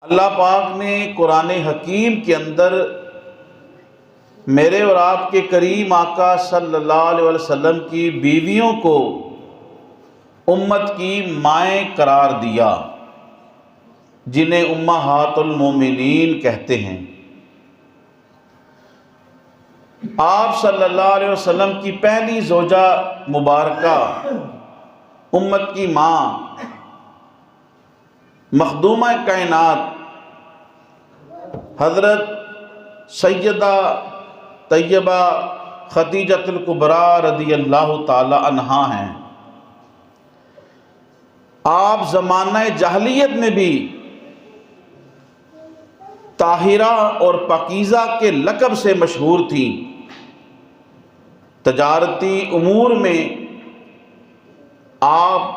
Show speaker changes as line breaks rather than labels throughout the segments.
اللہ پاک نے قرآن حکیم کے اندر میرے اور آپ کے کریم آقا صلی اللہ علیہ وسلم کی بیویوں کو امت کی مائیں قرار دیا، جنہیں امہات المومنین کہتے ہیں۔ آپ صلی اللہ علیہ وسلم کی پہلی زوجہ مبارکہ، امت کی ماں، مخدومہ کائنات حضرت سیدہ طیبہ خدیجۃ الکبریٰ رضی اللہ تعالی عنہا ہیں۔ آپ زمانہ جاہلیت میں بھی طاہرہ اور پاکیزہ کے لقب سے مشہور تھیں۔ تجارتی امور میں آپ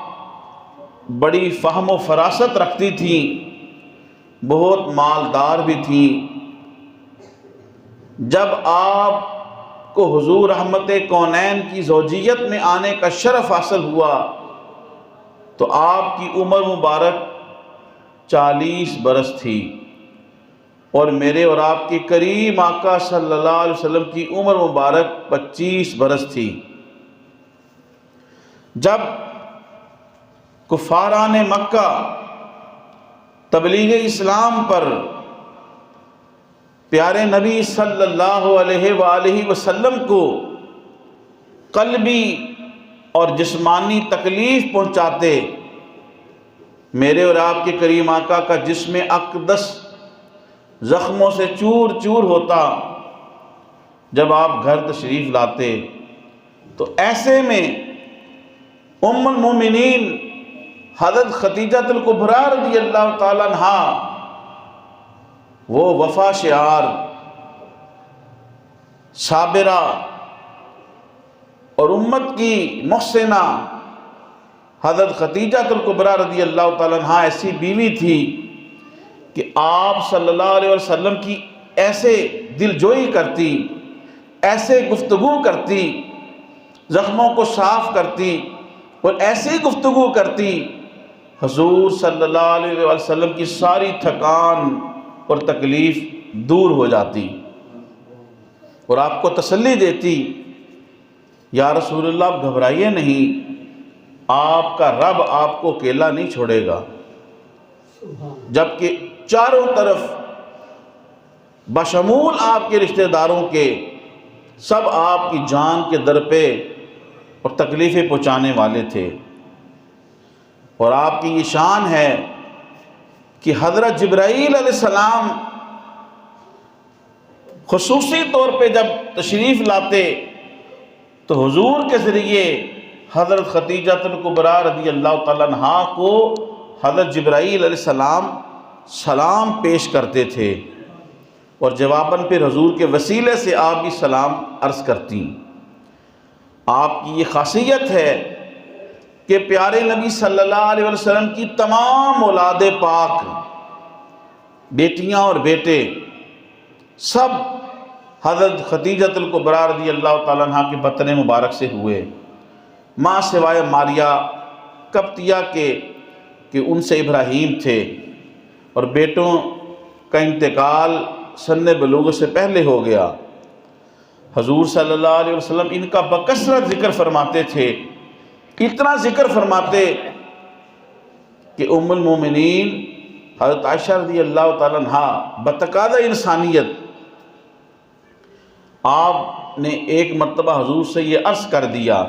بڑی فہم و فراست رکھتی تھیں، بہت مالدار بھی تھیں۔ جب آپ کو حضور رحمت کونین کی زوجیت میں آنے کا شرف حاصل ہوا تو آپ کی عمر مبارک 40 برس تھی، اور میرے اور آپ کے کریم آقا صلی اللہ علیہ وسلم کی عمر مبارک 25 برس تھی۔ جب کفاران مکہ تبلیغ اسلام پر پیارے نبی صلی اللہ علیہ وآلہ وسلم کو قلبی اور جسمانی تکلیف پہنچاتے، میرے اور آپ کے کریم آقا کا جسم اقدس زخموں سے چور چور ہوتا جب آپ گھر تشریف لاتے، تو ایسے میں ام المومنین حضرت خدیجۃ الکبریٰ رضی اللہ تعالیٰ عنہا، وہ وفا شعار، صابرہ اور امت کی محسنہ حضرت خدیجۃ الکبریٰ رضی اللہ تعالیٰ عنہا ایسی بیوی تھی کہ آپ صلی اللہ علیہ وسلم کی ایسے دل جوئی کرتی، ایسے گفتگو کرتی، زخموں کو صاف کرتی اور ایسی گفتگو کرتی، حضور صلی اللہ علیہ وسلم کی ساری تھکان اور تکلیف دور ہو جاتی، اور آپ کو تسلی دیتی، یا رسول اللہ آپ گھبرائیے نہیں، آپ کا رب آپ کو اکیلا نہیں چھوڑے گا۔ جبکہ چاروں طرف بشمول آپ کے رشتہ داروں کے سب آپ کی جان کے در پہ اور تکلیفیں پہنچانے والے تھے، اور آپ کی یہ شان ہے کہ حضرت جبرائیل علیہ السلام خصوصی طور پہ جب تشریف لاتے تو حضور کے ذریعے حضرت خدیجۃ الکبریٰ رضی اللہ تعالیٰ عنہا کو حضرت جبرائیل علیہ السلام سلام پیش کرتے تھے، اور جواباً پھر حضور کے وسیلے سے آپ بھی سلام عرض کرتی۔ آپ کی یہ خاصیت ہے کہ پیارے نبی صلی اللہ علیہ وسلم کی تمام اولاد پاک، بیٹیاں اور بیٹے، سب حضرت خدیجۃ الکبریٰ رضی اللہ تعالیٰ عنہ کے بطن مبارک سے ہوئے، ماں سوائے ماریہ قبطیہ کے کہ ان سے ابراہیم تھے، اور بیٹوں کا انتقال سن بلوغ سے پہلے ہو گیا۔ حضور صلی اللہ علیہ وسلم ان کا بکثرت ذکر فرماتے تھے، اتنا ذکر فرماتے کہ ام المومنین حضرت عائشہ رضی اللہ تعالیٰ عنہا بتقاضۂ انسانیت، آپ نے ایک مرتبہ حضور سے یہ عرض کر دیا،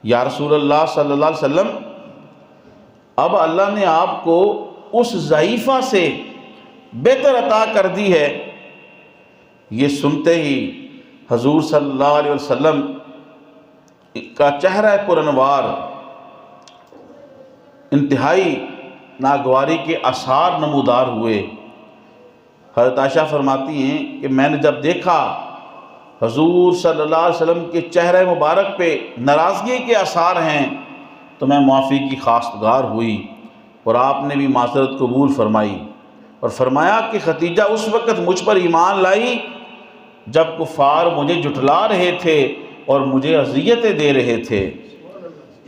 یا رسول اللہ صلی اللہ علیہ وسلم، اب اللہ نے آپ کو اس ضعیفہ سے بہتر عطا کر دی ہے۔ یہ سنتے ہی حضور صلی اللہ علیہ وسلم کا چہرہ پرانوار، انتہائی ناگواری کے آثار نمودار ہوئے۔ حضرت عائشہ فرماتی ہیں کہ میں نے جب دیکھا حضور صلی اللہ علیہ وسلم کے چہرہ مبارک پہ ناراضگی کے آثار ہیں تو میں معافی کی خواستگار ہوئی، اور آپ نے بھی معذرت قبول فرمائی، اور فرمایا کہ خدیجہ اس وقت مجھ پر ایمان لائی جب کفار مجھے جھٹلا رہے تھے اور مجھے اذیتیں دے رہے تھے۔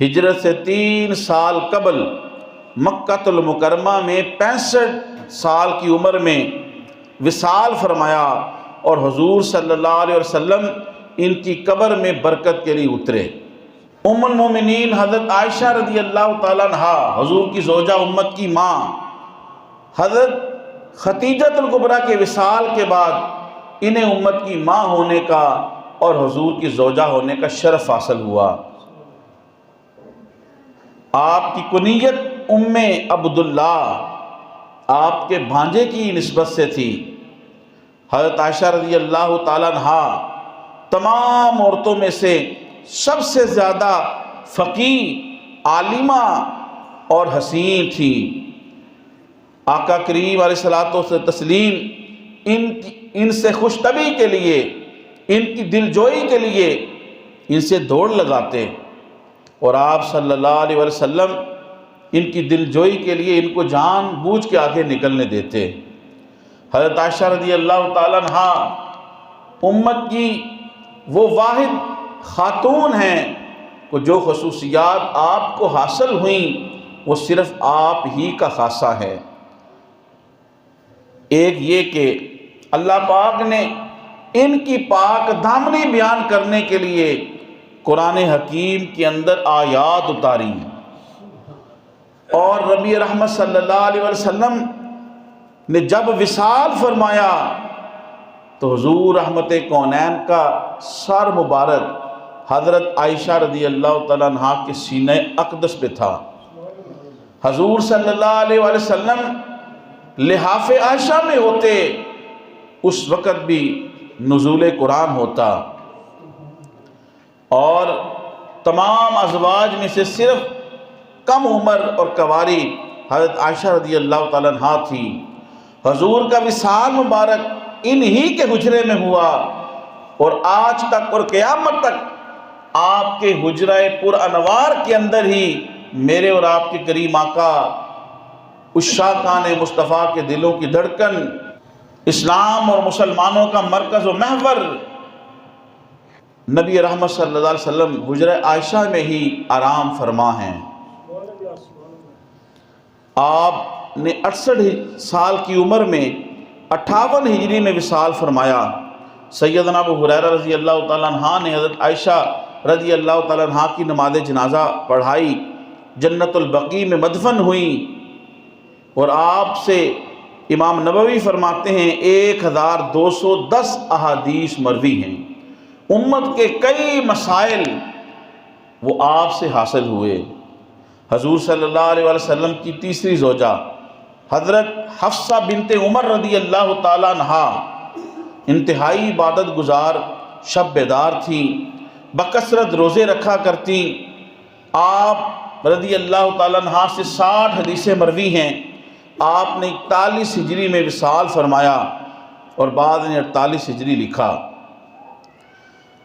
ہجرت سے 3 سال قبل مکہ المکرمہ میں 65 سال کی عمر میں وصال فرمایا اور حضور صلی اللہ علیہ وسلم ان کی قبر میں برکت کے لیے اترے۔ ام المومنین حضرت عائشہ رضی اللہ تعالیٰ عنہا، حضور کی زوجہ، امت کی ماں، حضرت خدیجہ الکبریٰ کے وصال کے بعد انہیں امت کی ماں ہونے کا اور حضور کی زوجہ ہونے کا شرف حاصل ہوا۔ آپ کی کنیت ام عبداللہ آپ کے بھانجے کی نسبت سے تھی۔ حضرت عائشہ رضی اللہ تعالیٰ عنہا تمام عورتوں میں سے سب سے زیادہ فقیہ، عالمہ اور حسین تھی۔ آقا کریم علیہ الصلوۃ والتسلیم ان سے خوش طبعی کے لیے، ان کی دلجوئی کے لیے ان سے دوڑ لگاتے، اور آپ صلی اللہ علیہ وسلم ان کی دلجوئی کے لیے ان کو جان بوجھ کے آگے نکلنے دیتے۔ حضرت عائشہ رضی اللہ تعالیٰ عنہا امت کی وہ واحد خاتون ہیں کہ جو خصوصیات آپ کو حاصل ہوئیں وہ صرف آپ ہی کا خاصہ ہے۔ ایک یہ کہ اللہ پاک نے ان کی پاک دامنی بیان کرنے کے لیے قرآن حکیم کے اندر آیات اتاری، اور نبی رحمت صلی اللہ علیہ وسلم نے جب وصال فرمایا تو حضور رحمت کونین کا سر مبارک حضرت عائشہ رضی اللہ تعالیٰ عنہا کے سینہ اقدس پہ تھا۔ حضور صلی اللہ علیہ وسلم لحاف عائشہ میں ہوتے، اس وقت بھی نزول قرآن ہوتا، اور تمام ازواج میں سے صرف کم عمر اور کنواری حضرت عائشہ رضی اللہ تعالیٰ عنہا تھی۔ حضور کا وصال مبارک انہی کے حجرے میں ہوا، اور آج تک اور قیامت تک آپ کے حجرہ پر انوار کے اندر ہی میرے اور آپ کے کریم آقا عشاقان مصطفیٰ کے دلوں کی دھڑکن، اسلام اور مسلمانوں کا مرکز و محور نبی رحمت صلی اللہ علیہ وسلم حجرہ عائشہ میں ہی آرام فرما ہیں۔ آپ نے 68 سال کی عمر میں 58 ہجری میں وصال فرمایا۔ سیدنا ابو ہریرہ رضی اللہ تعالیٰ عنہ نے حضرت عائشہ رضی اللہ تعالیٰ عنہ کی نماز جنازہ پڑھائی، جنت البقیع میں مدفن ہوئیں، اور آپ سے امام نبوی فرماتے ہیں 1210 احادیث مروی ہیں۔ امت کے کئی مسائل وہ آپ سے حاصل ہوئے۔ حضور صلی اللہ علیہ وسلم کی تیسری زوجہ حضرت حفصہ بنت عمر رضی اللہ تعالیٰ عنہا انتہائی عبادت گزار، شب بیدار تھیں، بکثرت روزے رکھا کرتی۔ آپ رضی اللہ تعالیٰ عنہا سے 60 حدیثیں مروی ہیں۔ آپ نے 41 ہجری میں وصال فرمایا، اور بعد نے 48 ہجری لکھا۔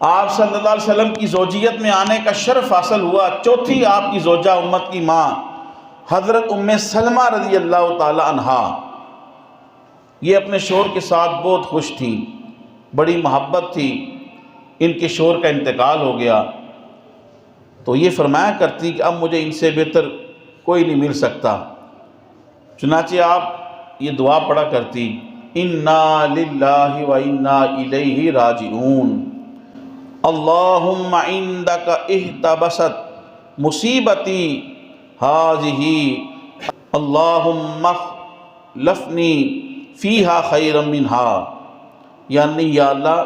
آپ صلی اللہ علیہ وسلم کی زوجیت میں آنے کا شرف حاصل ہوا۔ چوتھی آپ کی زوجہ، امت کی ماں، حضرت ام سلمہ رضی اللہ تعالی عنہا، یہ اپنے شوہر کے ساتھ بہت خوش تھیں، بڑی محبت تھی۔ ان کے شوہر کا انتقال ہو گیا تو یہ فرمایا کرتی کہ اب مجھے ان سے بہتر کوئی نہیں مل سکتا۔ چنانچہ آپ یہ دعا پڑھا کرتی، انا للہ و انا الیہ راجعون، اللہم عندک احتبست مصیبتی ہذہ، اللہم اخلفنی فیہا خیرا منہا، یعنی یا اللہ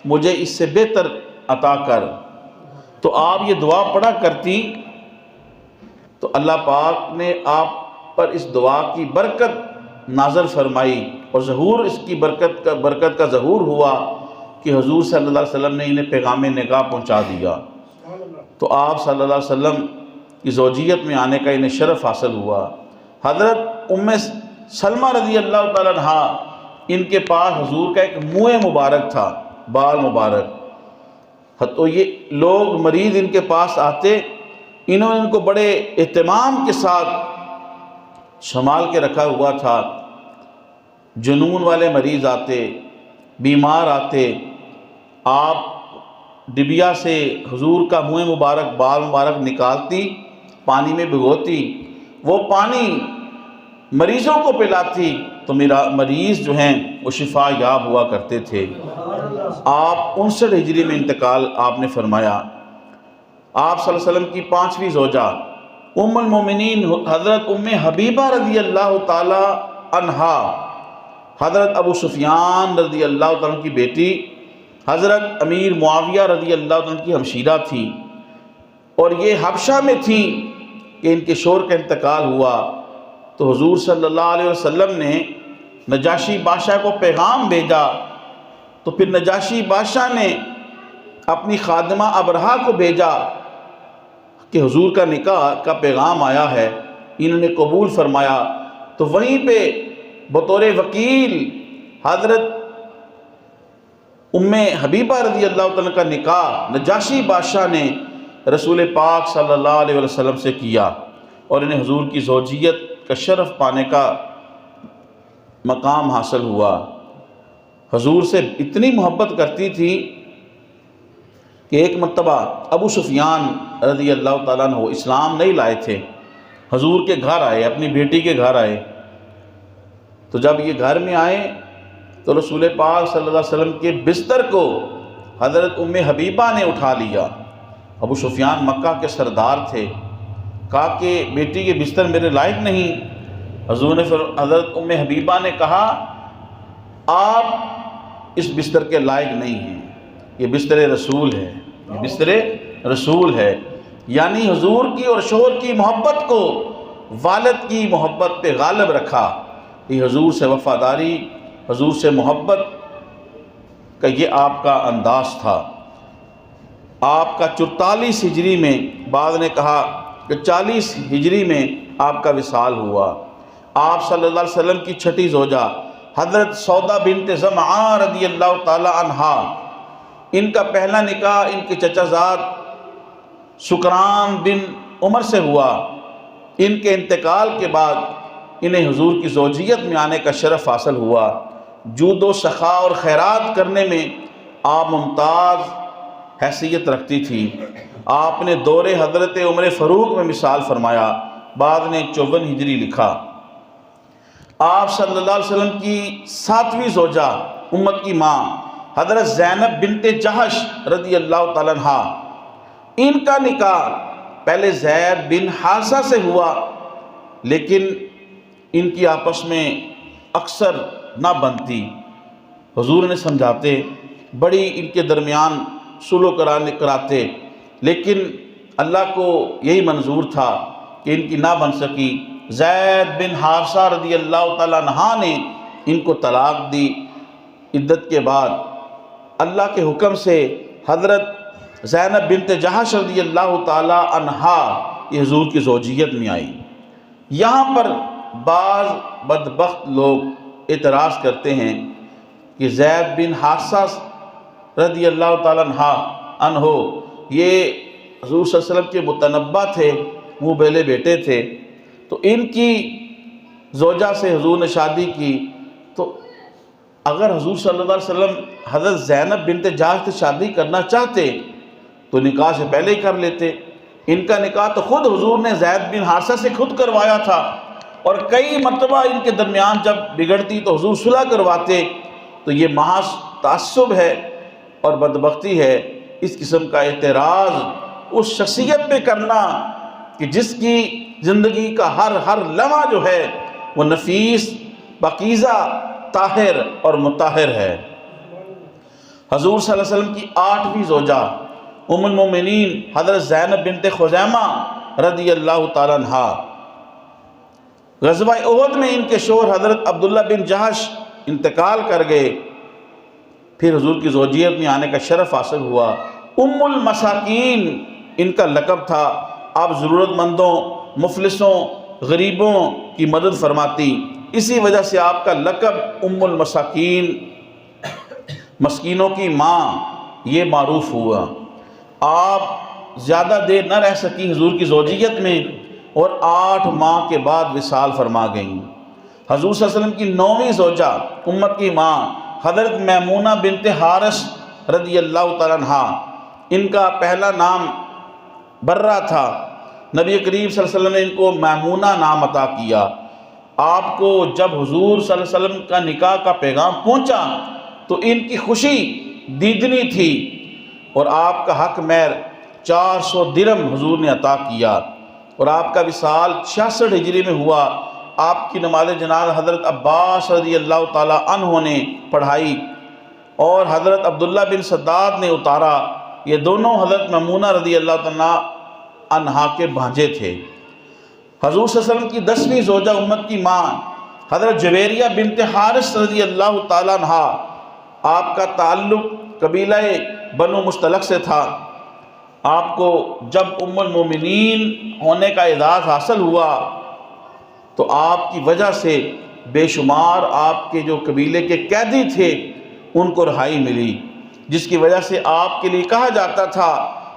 مجھے اس سے بہتر عطا کر۔ تو آپ یہ دعا پڑھا کرتی تو اللہ پاک نے آپ پر اس دعا کی برکت نازل فرمائی، اور ظہور اس کی برکت کا ظہور ہوا کہ حضور صلی اللہ علیہ وسلم نے انہیں پیغام نکاح پہنچا دیا۔ تو آپ صلی اللہ علیہ وسلم کی زوجیت میں آنے کا انہیں شرف حاصل ہوا۔ حضرت ام سلمہ رضی اللہ تعالیٰ عنہا، ان کے پاس حضور کا ایک منہ مبارک تھا، بال مبارک۔ تو یہ لوگ مریض ان کے پاس آتے، انہوں نے ان کو بڑے اہتمام کے ساتھ سنبھال کے رکھا ہوا تھا۔ جنون والے مریض آتے، بیمار آتے، آپ ڈبیا سے حضور کا منہ مبارک، بال مبارک نکالتی، پانی میں بھگوتی، وہ پانی مریضوں کو پلاتی تو میرا مریض جو ہیں وہ شفا یاب ہوا کرتے تھے۔ آپ 59 ہجری میں انتقال آپ نے فرمایا۔ آپ صلی اللہ علیہ وسلم کی 5ویں زوجہ ام المومنین حضرت ام حبیبہ رضی اللہ تعالی عنہا، حضرت ابو سفیان رضی اللہ تعالیٰ عنہ کی بیٹی، حضرت امیر معاویہ رضی اللہ تعالیٰ عنہ کی ہمشیرہ تھی، اور یہ حبشہ میں تھیں کہ ان کے شوہر کا انتقال ہوا۔ تو حضور صلی اللہ علیہ وسلم نے نجاشی بادشاہ کو پیغام بھیجا، تو پھر نجاشی بادشاہ نے اپنی خادمہ ابرہہ کو بھیجا کہ حضور کا نکاح کا پیغام آیا ہے، انہوں نے قبول فرمایا۔ تو وہیں پہ بطور وکیل حضرت ام حبیبہ رضی اللہ تعالیٰ کا نکاح نجاشی بادشاہ نے رسول پاک صلی اللہ علیہ وسلم سے کیا، اور انہیں حضور کی زوجیت کا شرف پانے کا مقام حاصل ہوا۔ حضور سے اتنی محبت کرتی تھی کہ ایک مرتبہ ابو سفیان رضی اللہ تعالیٰ عنہ اسلام نہیں لائے تھے، حضور کے گھر آئے، اپنی بیٹی کے گھر آئے۔ تو جب یہ گھر میں آئے تو رسول پاک صلی اللہ علیہ وسلم کے بستر کو حضرت ام حبیبہ نے اٹھا لیا۔ ابو سفیان مکہ کے سردار تھے، کہا کہ بیٹی کے بستر میرے لائق نہیں۔ حضور نے حضرت ام حبیبہ نے کہا آپ اس بستر کے لائق نہیں ہیں، یہ بستر رسول ہے، یہ بستر رسول ہے۔ یعنی حضور کی اور شوہر کی محبت کو والد کی محبت پہ غالب رکھا۔ یہ حضور سے وفاداری، حضور سے محبت کا یہ آپ کا انداز تھا۔ آپ کا 44 ہجری میں، بعض نے کہا کہ 40 ہجری میں آپ کا وصال ہوا۔ آپ صلی اللہ علیہ وسلم کی 6ٹھی زوجہ حضرت سودا بنت زمعہ رضی اللہ تعالی عنہا، ان کا پہلا نکاح ان کے چچا زاد سکران بن عمر سے ہوا۔ ان کے انتقال کے بعد انہیں حضور کی زوجیت میں آنے کا شرف حاصل ہوا۔ جود و سخا اور خیرات کرنے میں آپ ممتاز حیثیت رکھتی تھی۔ آپ نے دور حضرت عمر فاروق میں مثال فرمایا، بعد نے 54 ہجری لکھا۔ آپ صلی اللہ علیہ وسلم کی 7ویں زوجہ امت کی ماں حضرت زینب بنت جہش رضی اللہ تعالیٰ عنہ، ان کا نکاح پہلے زید بن حارثہ سے ہوا، لیکن ان کی آپس میں اکثر نہ بنتی۔ حضور نے سمجھاتے، بڑی ان کے درمیان صلح کراتے، لیکن اللہ کو یہی منظور تھا کہ ان کی نہ بن سکی۔ زید بن حارثہ رضی اللہ تعالیٰ عنہ نے ان کو طلاق دی۔ عدت کے بعد اللہ کے حکم سے حضرت زینب بنت جہش رضی اللہ تعالیٰ عنہا یہ حضور کی زوجیت میں آئی۔ یہاں پر بعض بدبخت لوگ اعتراض کرتے ہیں کہ زید بن حارثہ رضی اللہ تعالیٰ عنہ یہ حضور صلی اللہ علیہ وسلم کے متنبہ تھے، منہ بیلے بیٹے تھے، تو ان کی زوجہ سے حضور نے شادی کی۔ تو اگر حضور صلی اللہ علیہ وسلم حضرت زینب بنت جہش سے شادی کرنا چاہتے تو نکاح سے پہلے ہی کر لیتے۔ ان کا نکاح تو خود حضور نے زید بن حارثہ سے خود کروایا تھا، اور کئی مرتبہ ان کے درمیان جب بگڑتی تو حضور صلح کرواتے۔ تو یہ محض تعصب ہے اور بدبختی ہے۔ اس قسم کا اعتراض اس شخصیت پہ کرنا کہ جس کی زندگی کا ہر لمحہ جو ہے وہ نفیس، پاکیزہ، طاہر اور مطہر ہے۔ حضور صلی اللہ علیہ وسلم کی 8ویں زوجہ ام المومنین حضرت زینب بنت خزیمہ رضی اللہ تعالیٰ عنہا، غزوہ احد میں ان کے شوہر حضرت عبداللہ بن جہش انتقال کر گئے، پھر حضور کی زوجیت میں آنے کا شرف حاصل ہوا۔ ام المساکین ان کا لقب تھا۔ آپ ضرورت مندوں، مفلسوں، غریبوں کی مدد فرماتی، اسی وجہ سے آپ کا لقب ام المساکین، مسکینوں کی ماں، یہ معروف ہوا۔ آپ زیادہ دیر نہ رہ سکی حضور کی زوجیت میں، اور 8 ماہ کے بعد وصال فرما گئیں۔ حضور صلی اللہ علیہ وسلم کی 9ویں زوجہ امت کی ماں حضرت میمونہ بنت حارث رضی اللہ تعالیٰ عنہ، ان کا پہلا نام برہ تھا۔ نبی کریم صلی اللہ علیہ وسلم نے ان کو میمونہ نام عطا کیا۔ آپ کو جب حضور صلی اللہ علیہ وسلم کا نکاح کا پیغام پہنچا تو ان کی خوشی دیدنی تھی، اور آپ کا حق مہر 400 درہم حضور نے عطا کیا، اور آپ کا وصال 66 ہجری میں ہوا۔ آپ کی نماز جنازہ حضرت عباس رضی اللہ تعالیٰ عنہ نے پڑھائی اور حضرت عبداللہ بن سداد نے اتارا۔ یہ دونوں حضرت میمونہ رضی اللہ تعالیٰ عنہا کے بھانجے تھے۔ حضور صلی اللہ علیہ وسلم کی 10ویں زوجہ امت کی ماں حضرت جویریہ بنت حارث رضی اللہ تعالیٰ عنہا، آپ کا تعلق قبیلہ بنو مستلق سے تھا۔ آپ کو جب ام المومنین ہونے کا اعزاز حاصل ہوا تو آپ کی وجہ سے بے شمار آپ کے جو قبیلے کے قیدی تھے ان کو رہائی ملی، جس کی وجہ سے آپ کے لیے کہا جاتا تھا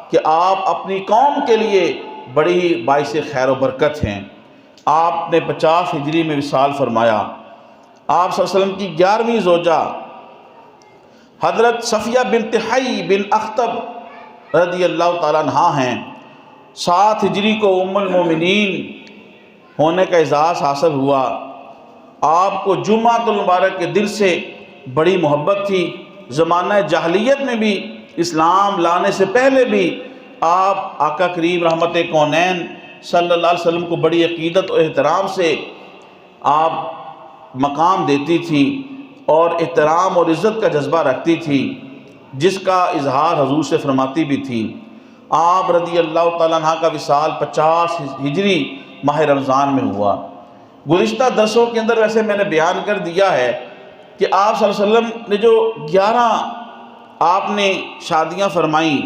کہ آپ اپنی قوم کے لیے بڑی ہی باعث خیر و برکت ہیں۔ آپ نے 50 ہجری میں وصال فرمایا۔ آپ صلی اللہ علیہ وسلم کی 11ویں زوجہ حضرت صفیہ بنت حی بن اخطب رضی اللہ تعالیٰ عنہا ہیں۔ 7 ہجری کو ام المومنین ہونے کا اعزاز حاصل ہوا۔ آپ کو جمعۃ المبارک کے دن سے بڑی محبت تھی۔ زمانہ جاہلیت میں بھی، اسلام لانے سے پہلے بھی، آپ آقا کریم رحمت کونین صلی اللہ علیہ وسلم کو بڑی عقیدت و احترام سے آپ مقام دیتی تھی اور احترام اور عزت کا جذبہ رکھتی تھی، جس کا اظہار حضور سے فرماتی بھی تھی۔ آپ رضی اللہ تعالیٰ عنہ کا وصال 50 ہجری ماہ رمضان میں ہوا۔ گزشتہ درسوں کے اندر ویسے میں نے بیان کر دیا ہے کہ آپ صلی اللہ علیہ وسلم نے جو 11 آپ نے شادیاں فرمائیں،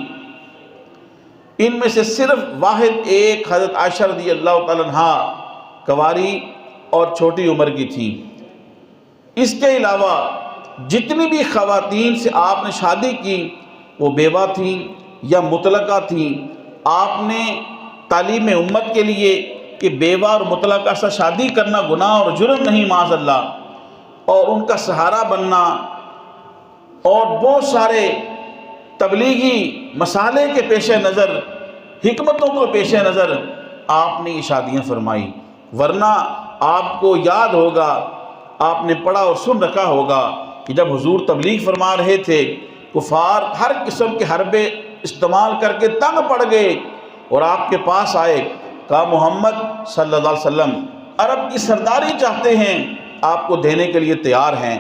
ان میں سے صرف واحد ایک حضرت عائشہ رضی اللہ تعالیٰ عنہ کنواری اور چھوٹی عمر کی تھی۔ اس کے علاوہ جتنی بھی خواتین سے آپ نے شادی کی وہ بیوہ تھیں یا مطلقہ تھیں۔ آپ نے تعلیم امت کے لیے کہ بیوہ اور مطلقہ سے شادی کرنا گناہ اور جرم نہیں معاذ اللہ، اور ان کا سہارا بننا اور بہت سارے تبلیغی مسالے کے پیش نظر، حکمتوں کو پیش نظر آپ نے یہ شادیاں فرمائی۔ ورنہ آپ کو یاد ہوگا، آپ نے پڑھا اور سن رکھا ہوگا کہ جب حضور تبلیغ فرما رہے تھے، کفار ہر قسم کے حربے استعمال کر کے تنگ پڑ گئے اور آپ کے پاس آئے، کہا محمد صلی اللہ علیہ وسلم عرب کی سرداری چاہتے ہیں، آپ کو دینے کے لیے تیار ہیں۔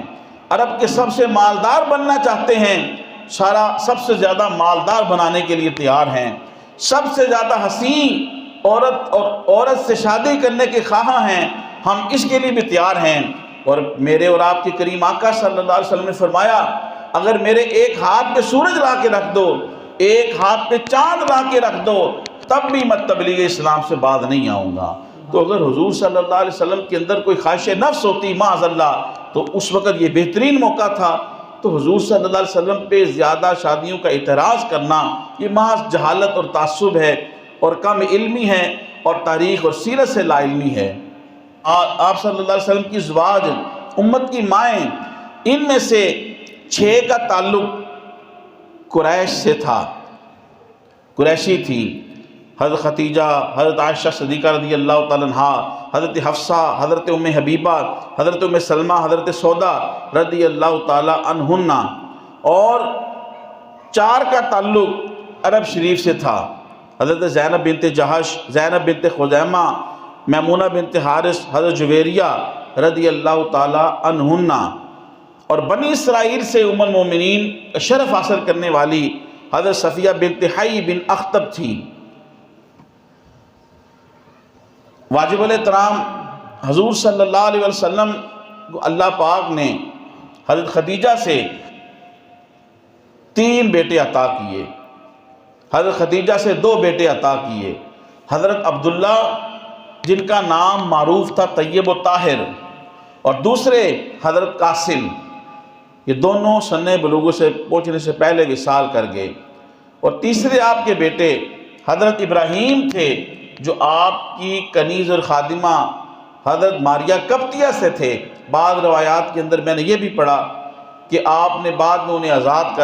عرب کے سب سے مالدار بننا چاہتے ہیں، سب سے زیادہ مالدار بنانے کے لیے تیار ہیں۔ سب سے زیادہ حسین عورت سے شادی کرنے کے خواہاں ہیں، ہم اس کے لیے بھی تیار ہیں۔ اور میرے اور آپ کے کریم آقا صلی اللہ علیہ وسلم نے فرمایا، اگر میرے ایک ہاتھ پہ سورج لا کے رکھ دو، ایک ہاتھ پہ چاند لا کے رکھ دو، تب بھی میں تبلیغ اسلام سے باز نہیں آؤں گا۔ تو اگر حضور صلی اللہ علیہ وسلم کے اندر کوئی خواہش نفس ہوتی معاذ اللہ، تو اس وقت یہ بہترین موقع تھا۔ تو حضور صلی اللہ علیہ وسلم پہ زیادہ شادیوں کا اعتراض کرنا یہ محض جہالت اور تعصب ہے، اور کم علمی ہے، اور تاریخ اور سیرت سے لا علمی ہے۔ آپ صلی اللہ علیہ وسلم کی ازواج امت کی مائیں، ان میں سے 6 کا تعلق قریش سے تھا، قریشی تھی۔ حضرت خدیجہ، حضرت عائشہ صدیقہ رضی اللہ تعالیٰ عنہا، حضرت حفصہ، حضرت ام حبیبہ، حضرت ام سلمہ، حضرت سودا رضی اللہ تعالیٰ عنہن، اور 4 کا تعلق عرب شریف سے تھا۔ حضرت زینب بنت جہش، زینب بنت خزیمہ، میمونہ بنت حارث، حضرت جویریہ رضی اللہ تعالیٰ عنہن، اور بنی اسرائیل سے ام المومنین شرف حاصل کرنے والی حضرت صفیہ بنت حی بن اخطب تھی۔ واجب الاحترام حضور صلی اللہ علیہ وسلم کو اللہ پاک نے حضرت خدیجہ سے 3 بیٹے عطا کیے، حضرت خدیجہ سے 2 بیٹے عطا کیے۔ حضرت عبداللہ جن کا نام معروف تھا طیب و طاہر، اور دوسرے حضرت قاسم، یہ دونوں سن بلوغ سے پہنچنے سے پہلے وصال کر گئے۔ اور تیسرے آپ کے بیٹے حضرت ابراہیم تھے، جو آپ کی کنیز اور خادمہ حضرت ماریہ قبطیہ سے تھے۔ بعض روایات کے اندر میں نے یہ بھی پڑھا کہ آپ نے بعد میں انہیں آزاد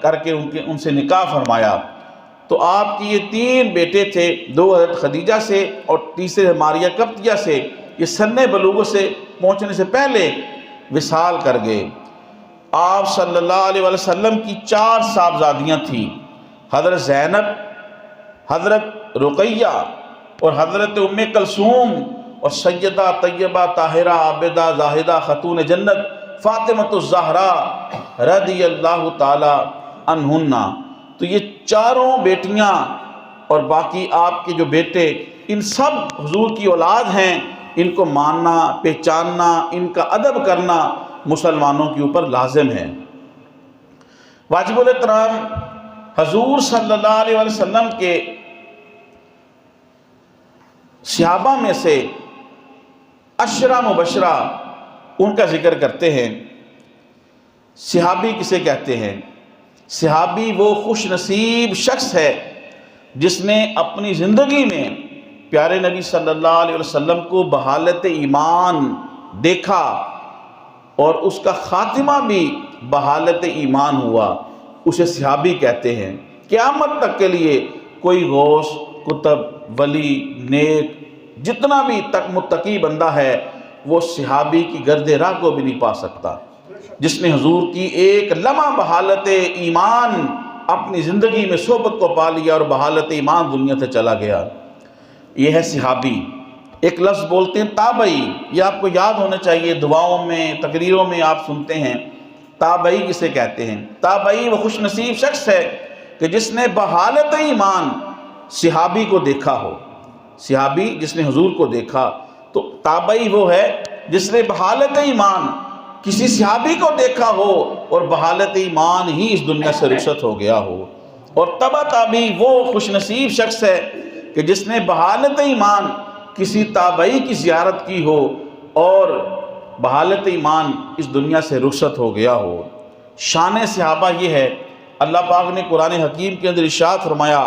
کر کے ان سے نکاح فرمایا۔ تو آپ کی یہ 3 بیٹے تھے، 2 حضرت خدیجہ سے اور تیسرے ماریہ قبطیہ سے، یہ سن بلوغ سے پہنچنے سے پہلے وصال کر گئے۔ آپ صلی اللہ علیہ وسلم کی 4 صاحبزادیاں تھیں، حضرت زینب، حضرت رقیہ اور حضرت ام کلثوم، اور سیدہ طیبہ طاہرہ عابدہ زاہدہ خاتون جنت فاطمۃ الزہرا رضی اللہ تعالی عنہن۔ تو یہ 4 بیٹیاں اور باقی آپ کے جو بیٹے، ان سب حضور کی اولاد ہیں۔ ان کو ماننا، پہچاننا، ان کا ادب کرنا مسلمانوں کے اوپر لازم ہے۔ واجب الاحترام حضور صلی اللہ علیہ وسلم کے صحابہ میں سے 10 مبشرہ ان کا ذکر کرتے ہیں۔ صحابی کسے کہتے ہیں؟ صحابی وہ خوش نصیب شخص ہے جس نے اپنی زندگی میں پیارے نبی صلی اللہ علیہ وسلم کو بحالت ایمان دیکھا اور اس کا خاتمہ بھی بحالت ایمان ہوا، اسے صحابی کہتے ہیں۔ قیامت تک کے لیے کوئی غوث، کتب، ولی، نیک، جتنا بھی تک متقی بندہ ہے، وہ صحابی کی گرد راہ کو بھی نہیں پا سکتا، جس نے حضور کی ایک لمحہ بحالت ایمان اپنی زندگی میں صحبت کو پا لیا اور بحالت ایمان دنیا سے چلا گیا۔ یہ ہے صحابی۔ ایک لفظ بولتے ہیں تابعی، یہ آپ کو یاد ہونا چاہیے، دعاؤں میں، تقریروں میں آپ سنتے ہیں۔ تابعی کسے کہتے ہیں؟ تابعی وہ خوش نصیب شخص ہے کہ جس نے بحالت ایمان صحابی کو دیکھا ہو۔ صحابی جس نے حضور کو دیکھا، تو تابعی وہ ہے جس نے بحالت ایمان کسی صحابی کو دیکھا ہو اور بحالت ایمان ہی اس دنیا سے رخصت ہو گیا ہو۔ اور تبع تابعی وہ خوش نصیب شخص ہے کہ جس نے بحالت ایمان کسی تابعی کی زیارت کی ہو اور بحالت ایمان اس دنیا سے رخصت ہو گیا ہو۔ شان صحابہ یہ ہے، اللہ پاک نے قرآن حکیم کے اندر ارشاد فرمایا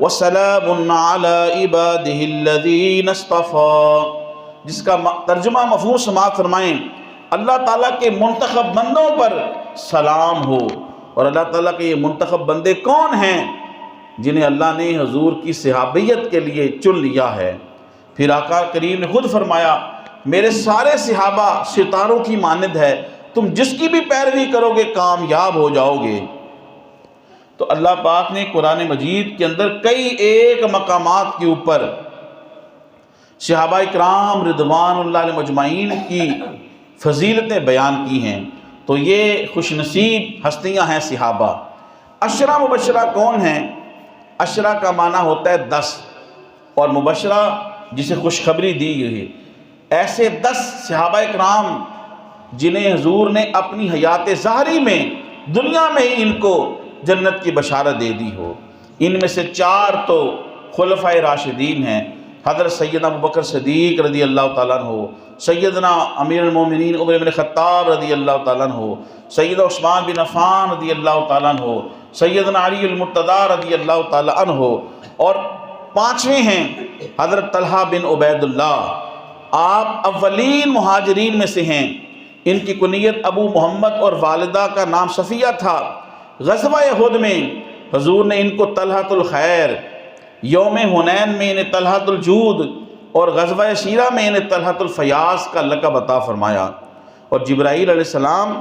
وَسَلَامٌ عَلَىٰ عِبَادِهِ الَّذِينَ اصْطَفَىٰ، جس کا ترجمہ مفہوم سماعت فرمائیں، اللہ تعالیٰ کے منتخب بندوں پر سلام ہو۔ اور اللہ تعالیٰ کے یہ منتخب بندے کون ہیں؟ جنہیں اللہ نے حضور کی صحابیت کے لیے چن لیا ہے۔ پھر آقا کریم نے خود فرمایا میرے سارے صحابہ ستاروں کی مانند ہے، تم جس کی بھی پیروی کرو گے کامیاب ہو جاؤ گے۔ تو اللہ پاک نے قرآن مجید کے اندر کئی ایک مقامات کے اوپر صحابہ اکرام رضوان اللہ علیہ مجمعین کی فضیلتیں بیان کی ہیں۔ تو یہ خوش نصیب ہستیاں ہیں صحابہ۔ 10 مبشرہ کون ہیں؟ 10 کا معنی ہوتا ہے 10، اور مبشرہ جسے خوشخبری دی گئی ہے۔ ایسے 10 صحابہ اکرام جنہیں حضور نے اپنی حیات ظاہری میں دنیا میں ہی ان کو جنت کی بشارت دے دی ہو۔ ان میں سے 4 تو خلفائے راشدین ہیں، حضرت سیدنا ابوبکر صدیق رضی اللہ تعالیٰ عنہ، سیدنا امیر المومنین عمر بن خطاب رضی اللہ تعالیٰ عنہ، سیدنا عثمان بن عفان رضی اللہ تعالیٰ عنہ، سیدنا علی المرتضیٰ رضی اللہ تعالیٰ عنہ، اور 5ویں ہیں حضرت طلحہ بن عبید اللہ۔ آپ اولین مہاجرین میں سے ہیں۔ ان کی کنیت ابو محمد اور والدہ کا نام صفیہ تھا۔ غزوہ احد میں حضور نے ان کو طلحۃ الخیر، یوم حنین میں انہیں طلحۃ الجود، اور غزوہ سیرہ میں انہیں طلحۃ الفیاض کا لقب عطا فرمایا۔ اور جبرائیل علیہ السلام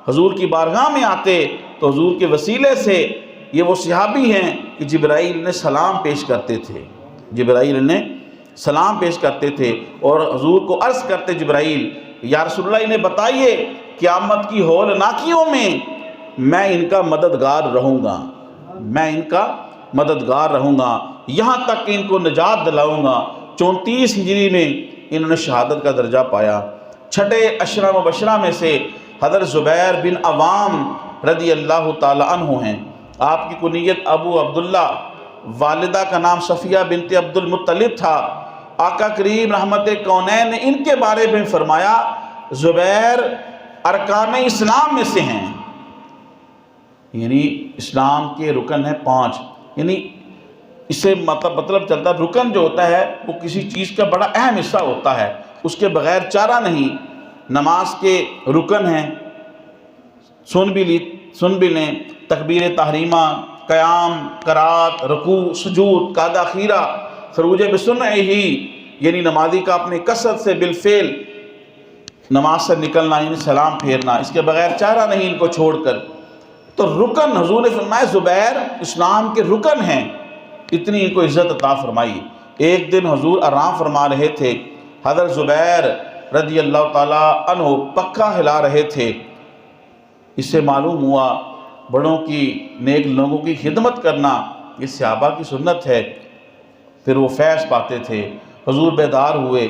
حضور کی بارگاہ میں آتے تو حضور کے وسیلے سے یہ وہ صحابی ہیں کہ جبرائیل نے سلام پیش کرتے تھے، جبرائیل نے سلام پیش کرتے تھے اور حضور کو عرض کرتے جبرائیل یا رسول اللہ انہیں بتائیے قیامت کی ہولناکیوں میں میں ان کا مددگار رہوں گا، میں ان کا مددگار رہوں گا، یہاں تک کہ ان کو نجات دلاؤں گا۔ 34 ہجری میں انہوں نے شہادت کا درجہ پایا۔ 6 10 مبشرہ میں سے حضرت زبیر بن عوام رضی اللہ تعالی عنہ ہیں۔ آپ کی کنیت ابو عبداللہ، والدہ کا نام صفیہ بنت عبد المطلب تھا۔ آقا کریم رحمت کونین نے ان کے بارے میں فرمایا زبیر ارکان اسلام میں سے ہیں، یعنی اسلام کے رکن ہیں 5، یعنی اس سے مطلب چلتا ہے رکن جو ہوتا ہے وہ کسی چیز کا بڑا اہم حصہ ہوتا ہے، اس کے بغیر چارہ نہیں۔ نماز کے رکن ہیں، سن بھی لیں، تکبیر تحریمہ، قیام، قرات، رکوع، سجود، قعدہ خیرہ، خروج بسنہ ہی، یعنی نمازی کا اپنے کثرت سے بالفعل نماز سے نکلنا، یعنی سلام پھیرنا، اس کے بغیر چارہ نہیں ان کو چھوڑ کر۔ تو رکن، حضور نے فرمایا زبیر اسلام کے رکن ہیں، اتنی ان کو عزت عطا فرمائی۔ ایک دن حضور آرام فرما رہے تھے، حضرت زبیر رضی اللہ تعالیٰ عنہ پکا ہلا رہے تھے۔ اس سے معلوم ہوا بڑوں کی، نیک لوگوں کی خدمت کرنا یہ صحابہ کی سنت ہے۔ پھر وہ فیض پاتے تھے۔ حضور بیدار ہوئے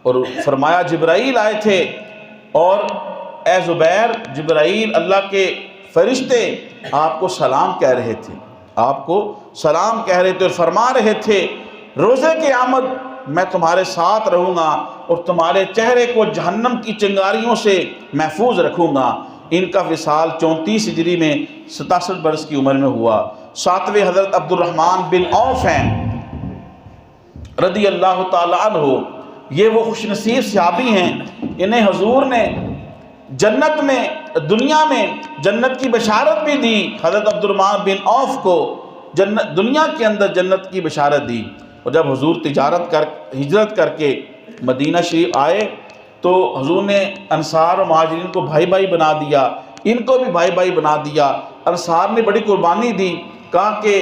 اور فرمایا جبرائیل آئے تھے اور اے زبیر، جبرائیل اللہ کے فرشتے آپ کو سلام کہہ رہے تھے، آپ کو سلام کہہ رہے تھے اور فرما رہے تھے روزے قیامت میں تمہارے ساتھ رہوں گا اور تمہارے چہرے کو جہنم کی چنگاریوں سے محفوظ رکھوں گا۔ ان کا وصال 34 ہجری میں 67 برس کی عمر میں ہوا۔ 7ویں حضرت عبد الرحمن بن عوف ہیں رضی اللہ تعالیٰ عنہ، یہ وہ خوش نصیب صحابی ہیں، انہیں حضور نے جنت میں، دنیا میں جنت کی بشارت بھی دی۔ حضرت عبد الرحمن بن عوف کو دنیا کے اندر جنت کی بشارت دی۔ اور جب حضور ہجرت کر کے مدینہ شریف آئے تو حضور نے انصار و مہاجرین کو بھائی بھائی بنا دیا، ان کو بھی بھائی بھائی بنا دیا۔ انصار نے بڑی قربانی دی، کہا کہ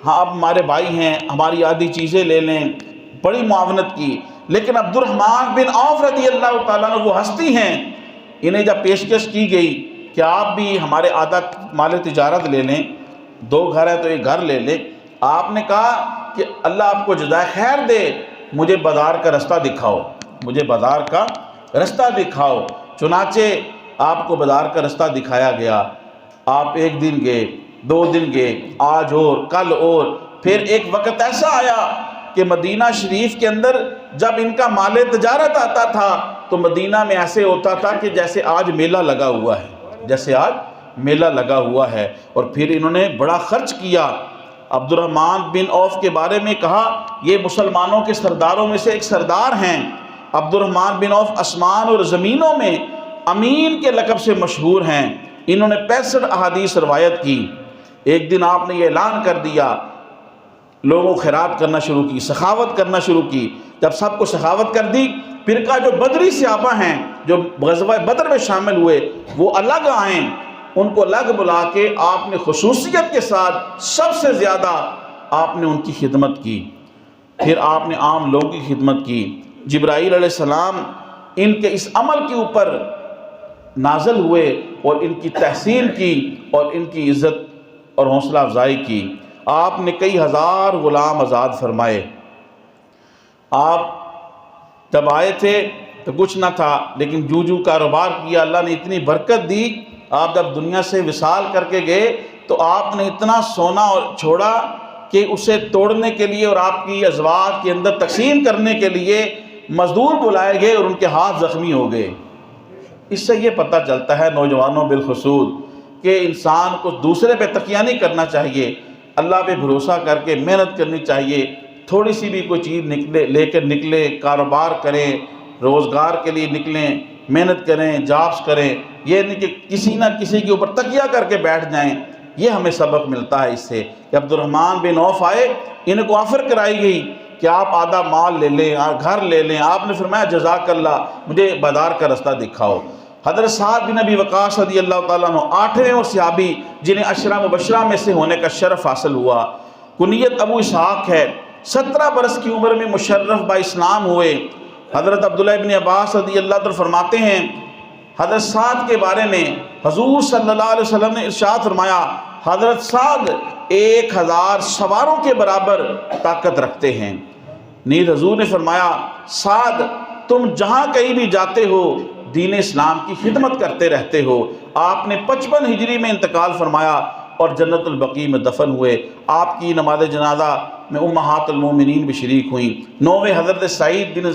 ہاں اب ہمارے بھائی ہیں، ہماری آدھی چیزیں لے لیں، بڑی معاونت کی۔ لیکن عبد الرحمن بن عوف رضی اللہ تعالیٰ عنہ وہ ہستی ہیں، انہیں جب پیشکش کی گئی کہ آپ بھی ہمارے آدھا مال تجارت لے لیں، 2 گھر ہیں تو 1 گھر لے لیں، آپ نے کہا کہ اللہ آپ کو جزائے خیر دے، مجھے بازار کا رستہ دکھاؤ، مجھے بازار کا رستہ دکھاؤ۔ چنانچہ آپ کو بازار کا رستہ دکھایا گیا۔ آپ 1 دن گئے، 2 دن گئے، آج اور کل اور، پھر ایک وقت ایسا آیا کہ مدینہ شریف کے اندر جب ان کا مال تجارت آتا تھا تو مدینہ میں ایسے ہوتا تھا کہ جیسے آج میلہ لگا ہوا ہے، جیسے آج میلہ لگا ہوا ہے۔ اور پھر انہوں نے بڑا خرچ کیا۔ عبد الرحمن بن عوف کے بارے میں کہا یہ مسلمانوں کے سرداروں میں سے ایک سردار ہیں۔ عبد الرحمن بن عوف آسمان اور زمینوں میں امین کے لقب سے مشہور ہیں۔ انہوں نے 65 احادیث روایت کی۔ ایک دن آپ نے یہ اعلان کر دیا، لوگوں کو خیرات کرنا شروع کی، سخاوت کرنا شروع کی۔ جب سب کو سخاوت کر دی، پھر کا جو بدری صحابہ ہیں جو غزوہ بدر میں شامل ہوئے وہ الگ آئیں، ان کو الگ بلا کے آپ نے خصوصیت کے ساتھ سب سے زیادہ آپ نے ان کی خدمت کی۔ پھر آپ نے عام لوگوں کی خدمت کی۔ جبرائیل علیہ السلام ان کے اس عمل کے اوپر نازل ہوئے اور ان کی تحسین کی اور ان کی عزت اور حوصلہ افزائی کی۔ آپ نے کئی ہزار غلام آزاد فرمائے۔ آپ جب آئے تھے تو کچھ نہ تھا، لیکن جو کاروبار کیا اللہ نے اتنی برکت دی۔ آپ جب دنیا سے وصال کر کے گئے تو آپ نے اتنا سونا اور چھوڑا کہ اسے توڑنے کے لیے اور آپ کی ازواج کے اندر تقسیم کرنے کے لیے مزدور بلائے گئے اور ان کے ہاتھ زخمی ہو گئے۔ اس سے یہ پتہ چلتا ہے نوجوانوں بالخصوص کہ انسان کو دوسرے پہ تکیہ نہیں کرنا چاہیے، اللہ پہ بھروسہ کر کے محنت کرنی چاہیے۔ تھوڑی سی بھی کوئی چیز لے کر نکلے، کاروبار کریں، روزگار کے لیے نکلیں، محنت کریں، جابس کریں، یہ نہیں کہ کسی نہ کسی کے اوپر تکیہ کر کے بیٹھ جائیں۔ یہ ہمیں سبق ملتا ہے اس سے کہ عبد الرحمن بن عوف آئے، ان کو آفر کرائی گئی کہ آپ آدھا مال لے لیں، گھر لے لیں۔ آپ نے فرمایا جزاک اللہ، مجھے بازار کا رستہ دکھاؤ۔ حضرت سعد بن ابی وقاص رضی اللہ تعالیٰ عنہ 8ویں وہ صحابی جنہیں 10 مبشرہ میں سے ہونے کا شرف حاصل ہوا، کنیت ابو اسحاق ہے، 17 برس کی عمر میں مشرف با اسلام ہوئے۔ حضرت عبداللہ ابن عباس رضی اللہ تعالیٰ فرماتے ہیں حضرت سعد کے بارے میں حضور صلی اللہ علیہ وسلم نے ارشاد فرمایا حضرت سعد 1000 سواروں کے برابر طاقت رکھتے ہیں۔ نیز حضور نے فرمایا سعد تم جہاں کہیں بھی جاتے ہو دین اسلام کی خدمت کرتے رہتے ہو۔ آپ نے 55 ہجری میں انتقال فرمایا اور جنت البقیع میں دفن ہوئے۔ آپ کی نماز جنازہ میں امہات المومنین بھی شریک ہوئیں۔ 9ویں حضرت سعید بن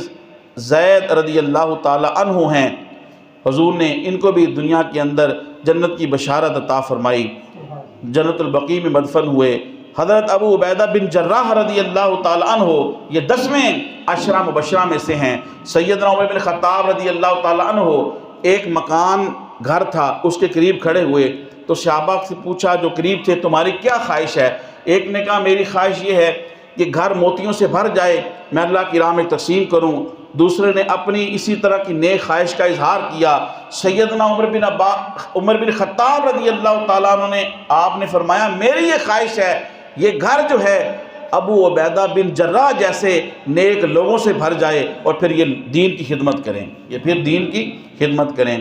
زید رضی اللہ تعالی عنہ ہیں، حضور نے ان کو بھی دنیا کے اندر جنت کی بشارت عطا فرمائی، جنت البقیع میں مدفن ہوئے۔ حضرت ابو عبیدہ بن جراح رضی اللہ تعالی عنہ یہ 10ویں 10 مبشرہ میں سے ہیں۔ سیدنا عمر بن خطاب رضی اللہ تعالی عنہ ایک مکان گھر تھا، اس کے قریب کھڑے ہوئے تو صحابہ سے پوچھا جو قریب تھے تمہاری کیا خواہش ہے؟ ایک نے کہا میری خواہش یہ ہے کہ گھر موتیوں سے بھر جائے، میں اللہ کی راہ میں تقسیم کروں۔ دوسرے نے اپنی اسی طرح کی نیک خواہش کا اظہار کیا۔ سیدنا عمر بن خطاب رضی اللہ تعالیٰ عنہ نے آپ نے فرمایا میری یہ خواہش ہے یہ گھر جو ہے ابو عبیدہ بن جراح جیسے نیک لوگوں سے بھر جائے اور پھر یہ دین کی خدمت کریں،